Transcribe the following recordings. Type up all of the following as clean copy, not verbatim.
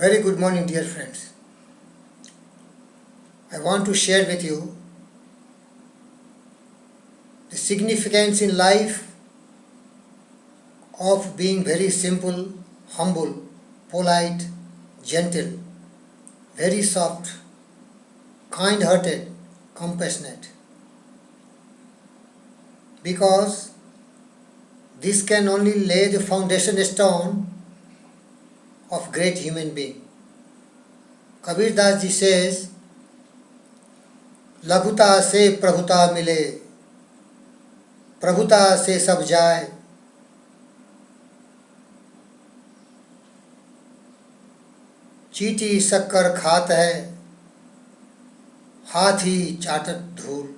Very good morning, dear friends. I want to share with you the significance in life of being very simple, humble, polite, gentle, very soft, kind-hearted, compassionate. Because this can only lay the foundation stone of great human being. Kabir Das ji says, लघुता से प्रभुता मिले, प्रभुता से सब जाए, चीटी शक्कर खात है, हाथी चाटत धूल।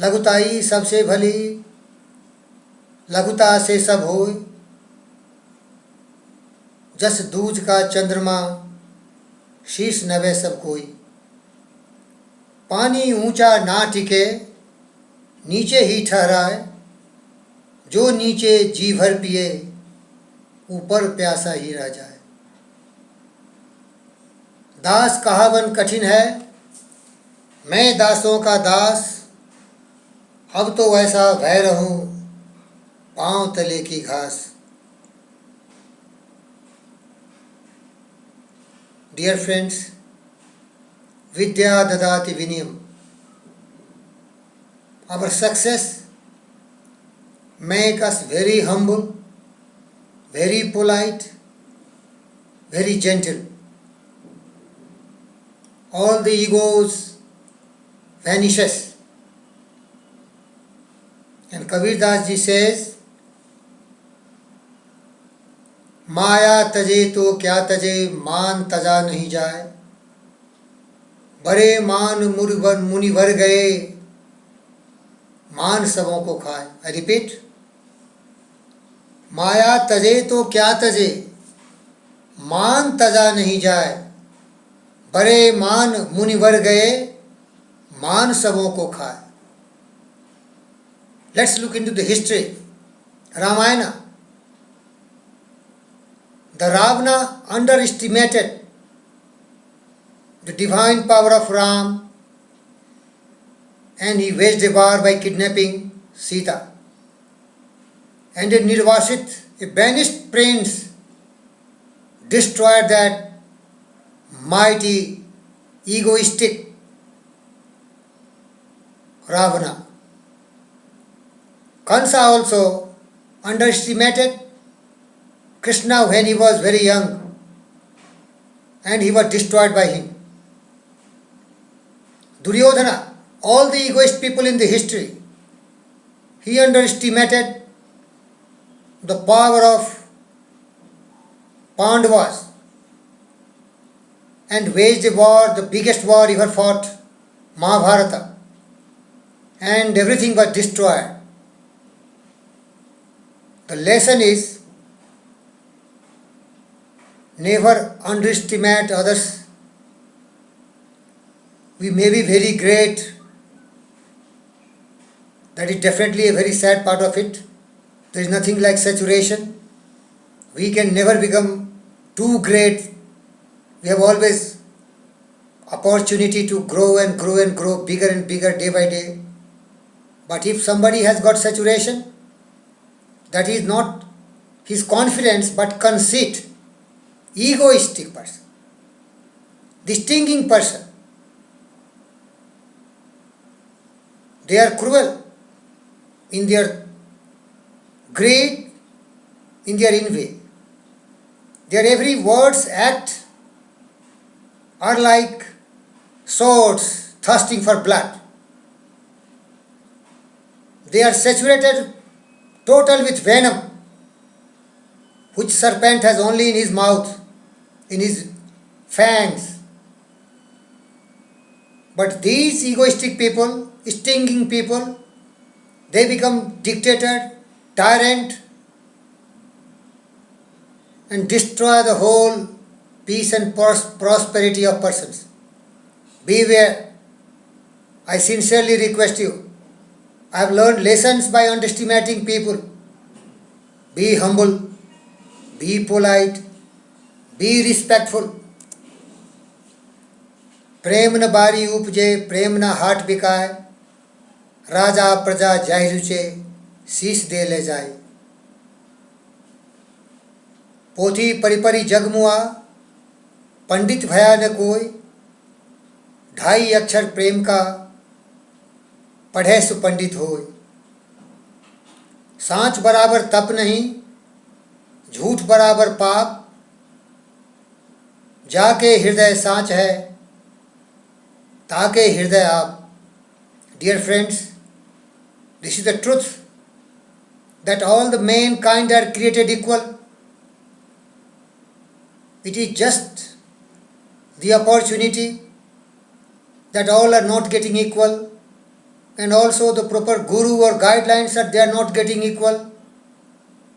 लघुताई सबसे भली, लघुता से सब होय, जस दूज का चंद्रमा, शीश नवे सब कोई। पानी ऊंचा ना टिके, नीचे ही ठहराए, जो नीचे जी भर पिए, ऊपर प्यासा ही रह जाए। दास कहावन कठिन है, मैं दासों का दास, अब तो ऐसा भय रहूं, पांव तले की घास। Dear friends, Vidya Dadati Vinayam. Our success make us very humble, very polite, very gentle. All the egos vanishes. And Kabir Das ji says, माया तजे तो क्या तजे, मान तजा नहीं जाए। बड़े मान मुनिवर गए, मान सबों को खाए। आई रिपीट, माया तजे तो क्या तजे, मान तजा नहीं जाए। बड़े मान मुनिवर गए, मान सबों को खाए। Let's look into the history. Ramayana. The Ravana underestimated the divine power of Ram, and he waged a war by kidnapping Sita. And a Nirvasit, a banished prince, destroyed that mighty, egoistic Ravana. Kansa also underestimated Krishna when he was very young, and he was destroyed by him. Duryodhana, all the egoist people in the history, he underestimated the power of Pandavas and waged a war, the biggest war ever fought, Mahabharata, and everything was destroyed. The lesson is, never underestimate others. We may be very great. That is definitely a very sad part of it. There is nothing like saturation. We can never become too great. We have always opportunity to grow and grow and grow, bigger and bigger day by day. But if somebody has got saturation, that is not his confidence but conceit. Egoistic person, the stinging person. They are cruel in their greed, in their envy. Their every words, act are like swords thirsting for blood. They are saturated total with venom, which serpent has only in his mouth, in his fangs. But these egoistic people, stinging people, they become dictator, tyrant, and destroy the whole peace and prosperity of persons. Beware. I sincerely request you. I have learned lessons by underestimating people. Be humble, be polite, Be respectful. प्रेम न बारी उपजे, प्रेम न हाट बिकाय, राजा प्रजा जाहि रुचे, शीश दे ले जाए। पोथी परिपरि जगमुआ, पंडित भया न कोई, 2.5 अक्षर प्रेम का, पढ़े सु पंडित होय। सांच बराबर तप नहीं, झूठ बराबर पाप, जाके हृदय सांच है, ताके हृदय आप। Dear friends, this is the truth that all the mankind are created equal. It is just the opportunity that all are not getting equal, and also the proper guru or guidelines that they are not getting equal.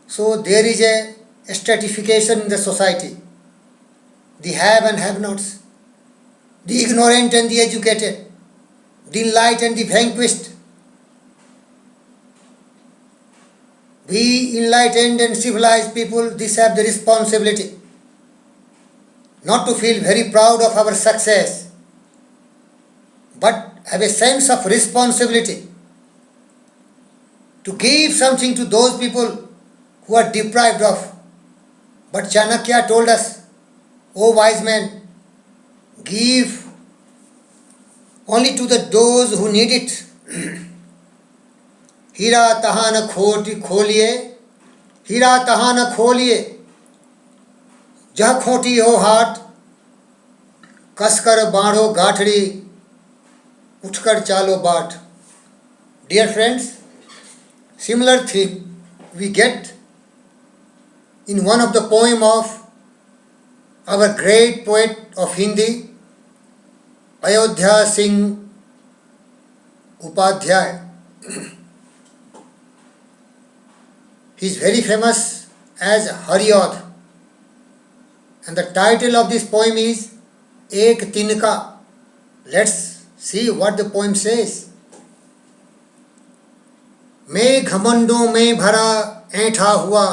So there is a stratification in the society. The have and have-nots, the ignorant and the educated, the enlightened and the vanquished. We enlightened and civilized people, this have the responsibility not to feel very proud of our success, but have a sense of responsibility to give something to those people who are deprived of. But Chanakya told us, O wise man, give only to those who need it. हीरा तहाँ न खोलिए, हीरा तहाँ न खोलिए, जह खोटी हो हाट, कसकर बाढ़ो गाठड़ी, उठकर चालो बाट. Dear friends, similar thing we get in one of the poem of our great poet of Hindi, Ayodhya Singh Upadhyay. He is very famous as Haryodh, and the title of this poem is Ek Tinka. Let's see what the poem says. मैं घमंडों में भरा ऐंठा हुआ,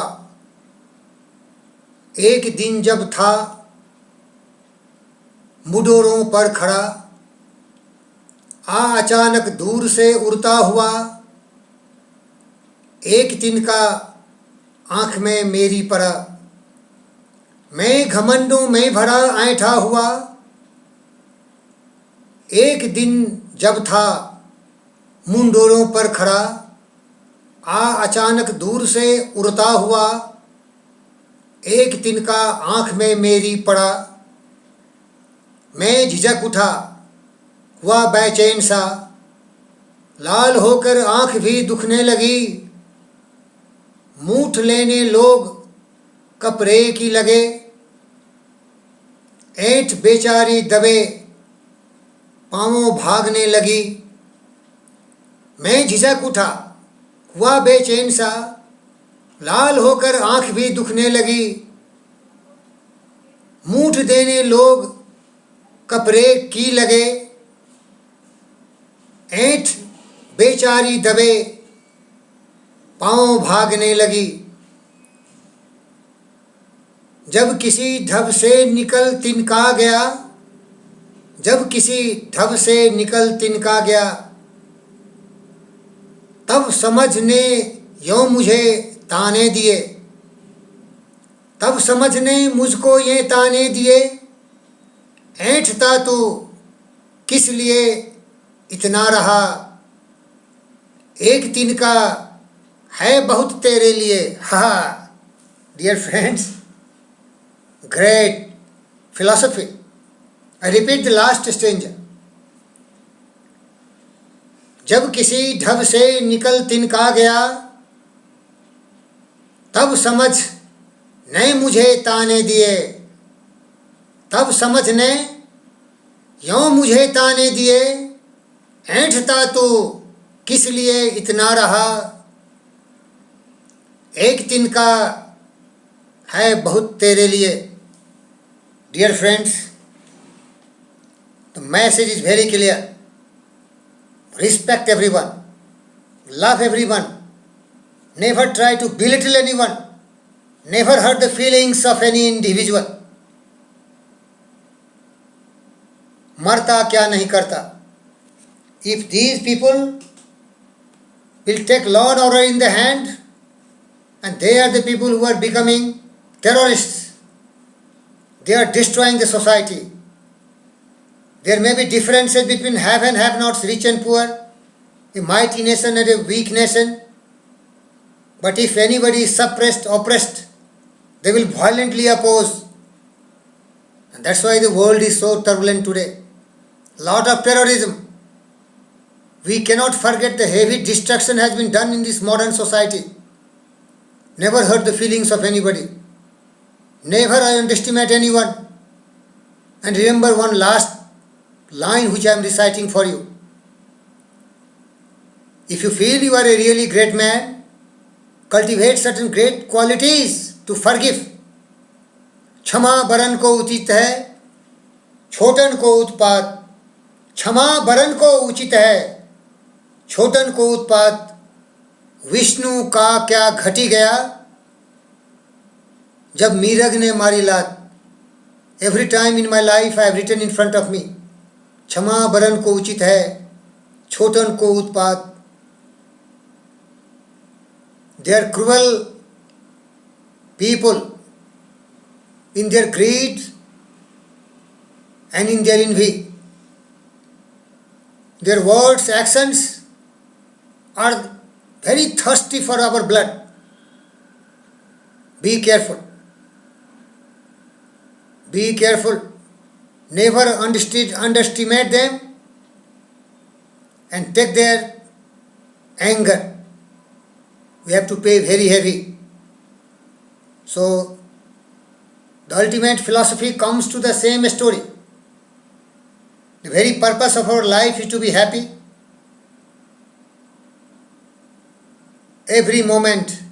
एक दिन जब था मुडोरों पर खड़ा, अचानक दूर से उड़ता हुआ, एक तिनका आँख में मेरी पड़ा. मैं घमंडों में भरा ऐंठा हुआ, एक दिन जब था मुंडोरों पर खड़ा, अचानक दूर से उड़ता हुआ, एक तिनका आँख में मेरी पड़ा. मैं झिझक उठा, हुआ बेचैन सा, लाल होकर आँख भी दुखने लगी. मूठ लेने लोग कपड़े की लगे, ऐंठ बेचारी दबे पाँवों भागने लगी. मैं झिझक उठा, हुआ बेचैन सा, लाल होकर आँख भी दुखने लगी. मूठ देने लोग कपड़े की लगे, ऐंठ बेचारी दबे पाँव भागने लगी. जब किसी ढब से निकल तिनका गया, जब किसी ढब से निकल तिनका गया, तब समझने यों मुझे ताने दिए, तब समझने मुझको ये ताने दिए. ऐंठता तू किस लिए इतना रहा, एक तिनका है बहुत तेरे लिए. हा. Dear friends, great philosophy. I repeat the last stanza. जब किसी ढब से निकल तिनका गया, तब समझ ने मुझे ताने दिए, तब समझने यों मुझे ताने दिए. ऐंठता तू किस लिए इतना रहा, एक तिनका है बहुत तेरे लिए. Dear friends, the message is very clear. Respect everyone, love everyone, never try to belittle anyone, never hurt the feelings of any individual. मरता क्या नहीं करता. If these people will take law and order in the hand, and they are the people who are becoming terrorists, they are destroying the society. There may be differences between have and have nots, rich and poor, a mighty nation and a weak nation. But if anybody is suppressed, oppressed, they will violently oppose. And that's why the world is so turbulent today. Lot of terrorism. We cannot forget the heavy destruction has been done in this modern society. Never hurt the feelings of anybody. Never I underestimate anyone. And remember one last line which I am reciting for you. If you feel you are a really great man, cultivate certain great qualities to forgive. क्षमा बरन को उचित है, छोटन को उत्पात. क्षमा बरन को उचित है, छोटन को उत्पात. विष्णु का क्या घटी गया, जब मीरग ने मारी लात. Every time in my life I have written in front of me, क्षमा बरन को उचित है, छोटन को उत्पात. They are cruel people in their greed and in their envy. Their words, actions are very thirsty for our blood. Be careful. Be careful. Never underestimate them and take their anger. We have to pay very heavy. So, the ultimate philosophy comes to the same story. The very purpose of our life is to be happy. Every moment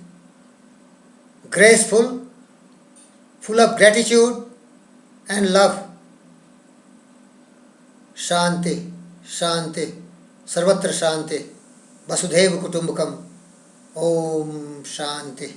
graceful, full of gratitude and love. Shanti, Shanti, Sarvatra Shanti, Vasudhaiva Kutumbakam. Om Shanti.